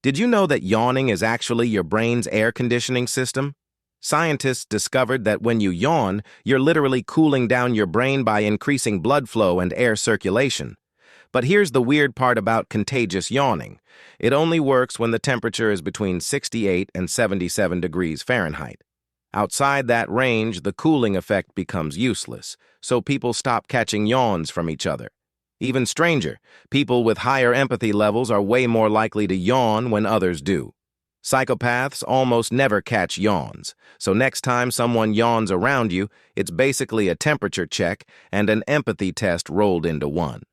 Did you know that yawning is actually your brain's air conditioning system? Scientists discovered that when you yawn, you're literally cooling down your brain by increasing blood flow and air circulation. But here's the weird part about contagious yawning. It only works when the temperature is between 68 and 77 degrees Fahrenheit. Outside that range, the cooling effect becomes useless, so people stop catching yawns from each other. Even stranger, people with higher empathy levels are way more likely to yawn when others do. Psychopaths almost never catch yawns, so next time someone yawns around you, it's basically a temperature check and an empathy test rolled into one.